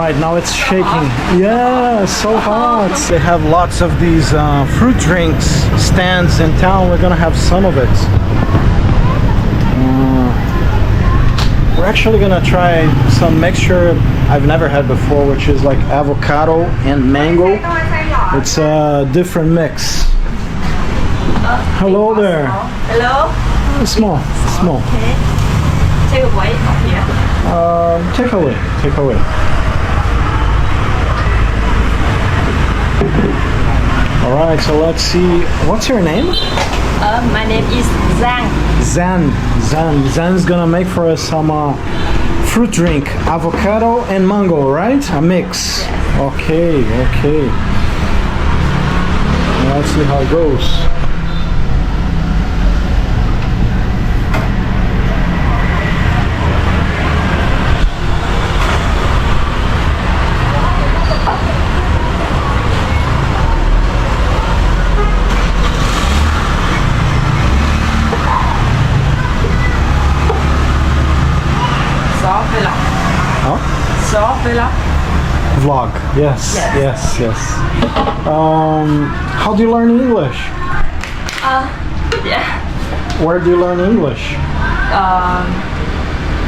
right, now it's shaking. Yeah, so hot. They have lots of these fruit drinks stands in town. We're gonna have some of it. We're actually gonna try some mixture I've never had before, which is like avocado and mango. It's a different mix. Hello there. Hello. Small. Okay. Take away from here. Take away. All right, so let's see. What's your name? My name is Zhang. Zan's gonna make for us some fruit drink, avocado and mango, right? A mix. Yes. Okay. Let's see how it goes. Vlog. Yes. How do you learn English? Yeah. Where do you learn English?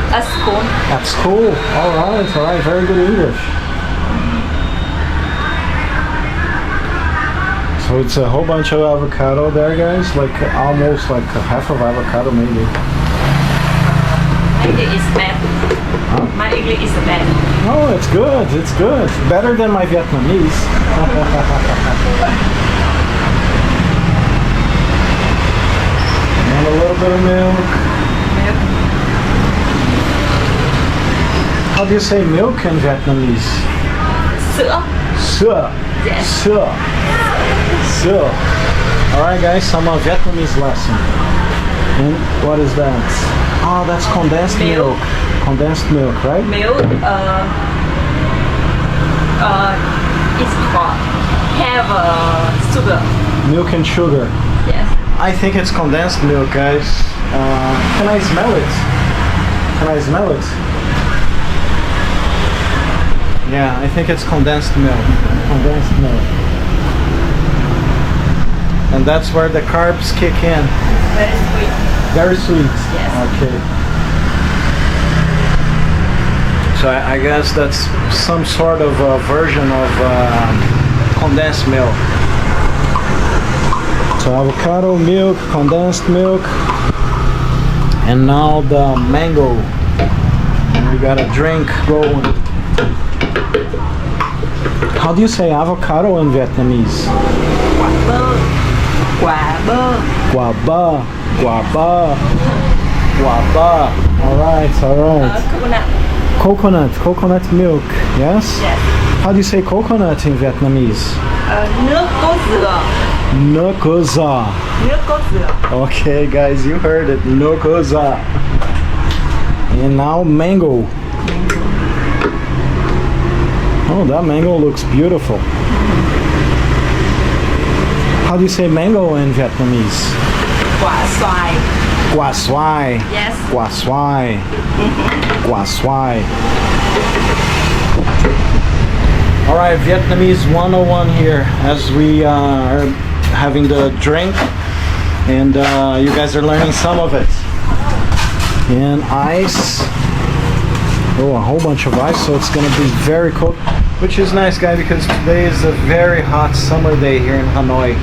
At school. At school. All right. Very good English. So it's a whole bunch of avocado there, guys. Like almost like half of avocado, maybe. My English is bad. Huh? My English is bad. Oh, it's good. Better than my Vietnamese. And a little bit of milk. How do you say milk in Vietnamese? Sữa. Sữa. Yes. Sữa. Alright guys, some Vietnamese lesson. And what is that? Oh, that's condensed milk. Condensed milk, right? Milk. It's got have sugar. Milk and sugar. Yes. I think it's condensed milk, guys. Can I smell it? Yeah, I think it's condensed milk. And that's where the carbs kick in. Very sweet. Very sweet. Yes. Okay. So I guess that's some sort of version of condensed milk. So avocado milk, condensed milk, and now the mango. And we got a drink going. How do you say avocado in Vietnamese? Quả bơ. Quả bơ. All right. Coconut milk. Yes. Yes. How do you say coconut in Vietnamese? Nước cốt dừa. Nước cốt dừa. Okay, guys, you heard it. Nước cốt dừa. And now mango. Oh, that mango looks beautiful. How do you say mango in Vietnamese? Quả xoài. Quả xoài. Yes. Quả xoài. Quả xoài. All right, Vietnamese 101 here as we are having the drink, and you guys are learning some of it. And ice. Oh, a whole bunch of ice, so it's gonna be very cold, which is nice, guys, because today is a very hot summer day here in Hanoi.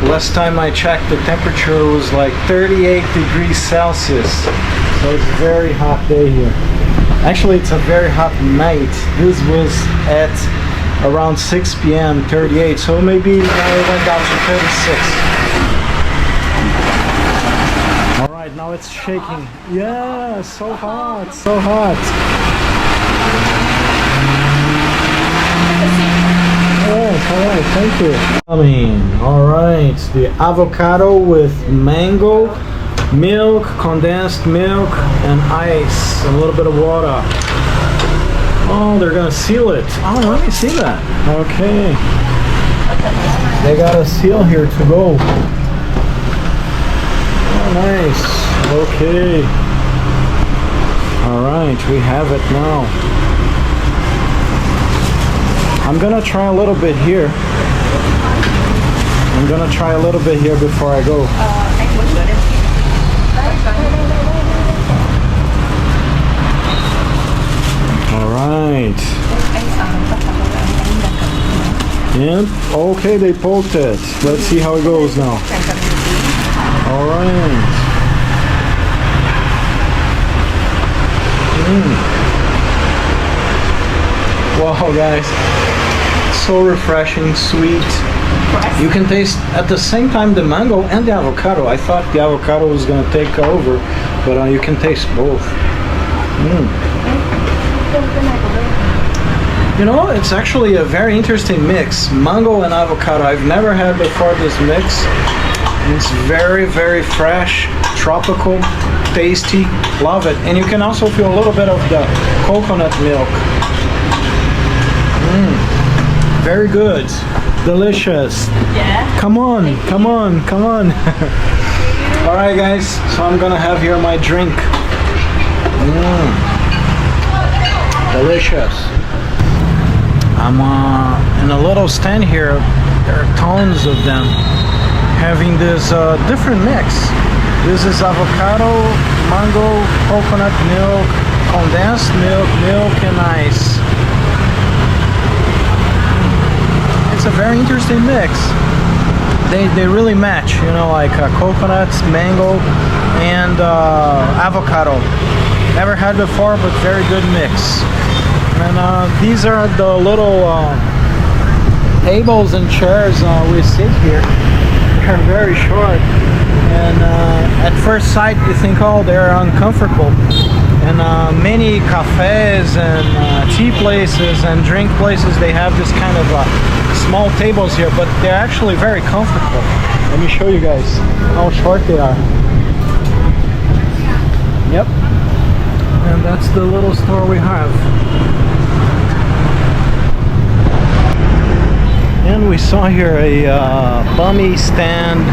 Last time I checked, the temperature was like 38 degrees Celsius, so it's a very hot day here. Actually, it's a very hot night. This was at around 6 p.m. 38, so maybe now it went down to 36. All right, now it's shaking. Yeah, so hot. Yes, all right, thank you. All right, the avocado with mango, milk, condensed milk, and ice, and a little bit of water. Oh, they're gonna seal it. Oh, let me see that. Okay. They got a seal here to go. Oh, nice. Okay. All right, we have it now. I'm gonna try a little bit here. I'm gonna try a little bit here before I go. Anh muốn sửa đây. All right. Anh sợ tất cả các bạn anh đang cầm. And okay, they poked it. Let's see how it goes now. All right. Wow, guys, so refreshing, sweet. You can taste at the same time the mango and the avocado. I thought the avocado was gonna take over, but you can taste both. You know, it's actually a very interesting mix. Mango and avocado. I've never had before this mix. It's very, very fresh, tropical, tasty. Love it. And you can also feel a little bit of the coconut milk. Very good. Delicious. Yeah. Come on, come on, come on. All right, guys. So I'm gonna have here my drink. Delicious. I'm in a little stand here. There are tons of them having this different mix. This is avocado, mango, coconut milk, condensed milk, and ice. It's a very interesting mix. They really match, you know, like coconuts, mango, and avocado. Never had before, but very good mix. And these are the little tables and chairs we sit here. They're very short, and at first sight you think, oh, they're uncomfortable. And many cafes and tea places and drink places, they have this kind of small tables here, but they're actually very comfortable. Let me show you guys how short they are. Yep. And that's the little store we have. And we saw here a bummy stand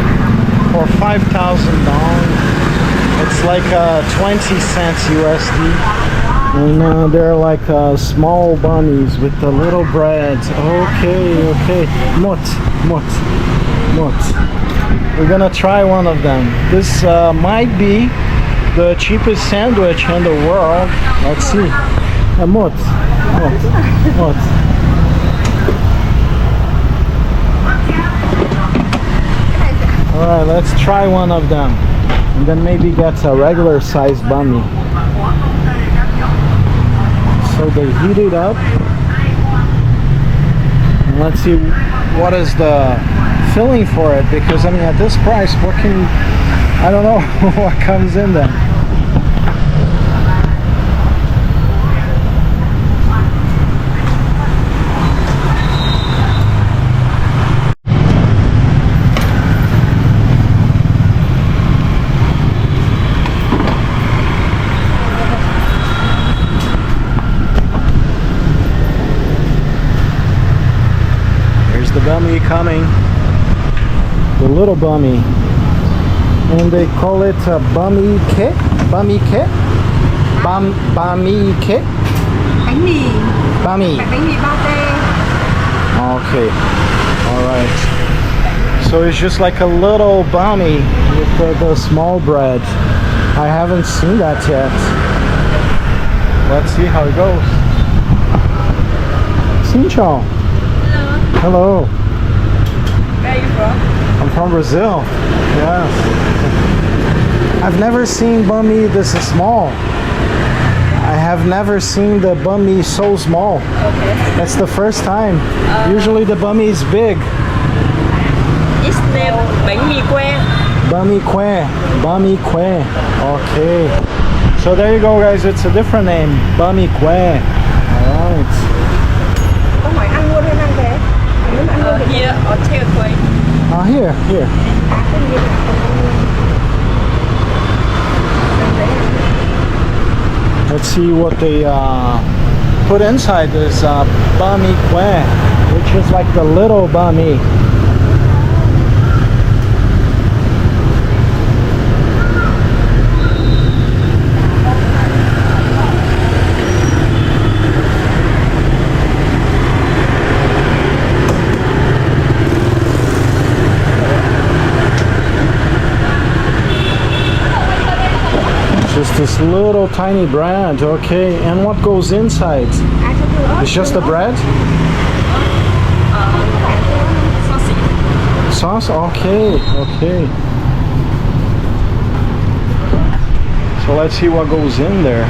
for $5,000. It's like 20 cents USD. And they're like small bunnies with the little breads. Okay. Mot. We're gonna try one of them. This might be the cheapest sandwich in the world. Let's see. Mot. Alright, let's try one of them. And then maybe get a regular size bummy. So they heat it up. And let's see what is the filling for it, because I mean at this price, what can, I don't know what comes in there. The bummy coming, the little bummy, and they call it a bummy kit. Bummy kit. Bummy kit. Bánh mì. Bummy. Bánh mì pate. Okay. All right. So it's just like a little bummy with the small bread. I haven't seen that yet. Let's see how it goes. Xin chào. Hello. Where are you from? I'm from Brazil. Yes. I've never seen banh mi this small. I have never seen the banh mi so small. Okay. That's the first time. Usually the banh mi is big. It's named bánh mì que. Banh mi que. Banh mi que. Okay. So there you go, guys. It's a different name. Banh mi que. All right. Có hỏi ăn luôn hay mang về? Here or take away. Here. Let's see what they put inside this banh mi que, which is like the little banh mi. little tiny bread. Okay, and what goes inside? It's just the bread? Sauce? Okay, okay. So let's see what goes in there.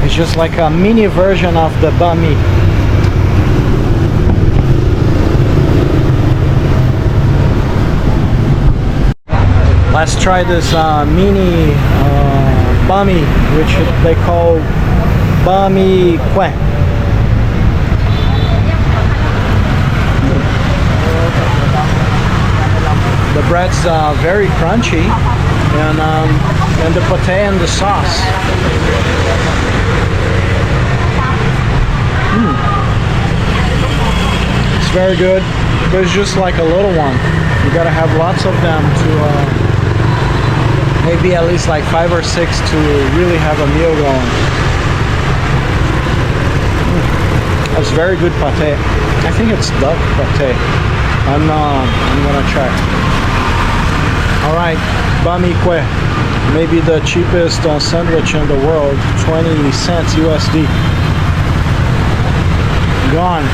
It's just like a mini version of the banh mi. Let's try this mini banh mi, which they call banh mi que. The bread's very crunchy, and the pate and the sauce. It's very good, but it's just like a little one. You gotta have lots of them to, maybe at least like 5 or 6 to really have a meal going. That's very good pate. I think it's duck pate. I'm gonna check. All right, banh mi que, maybe the cheapest sandwich in the world, 20 cents USD. Gone.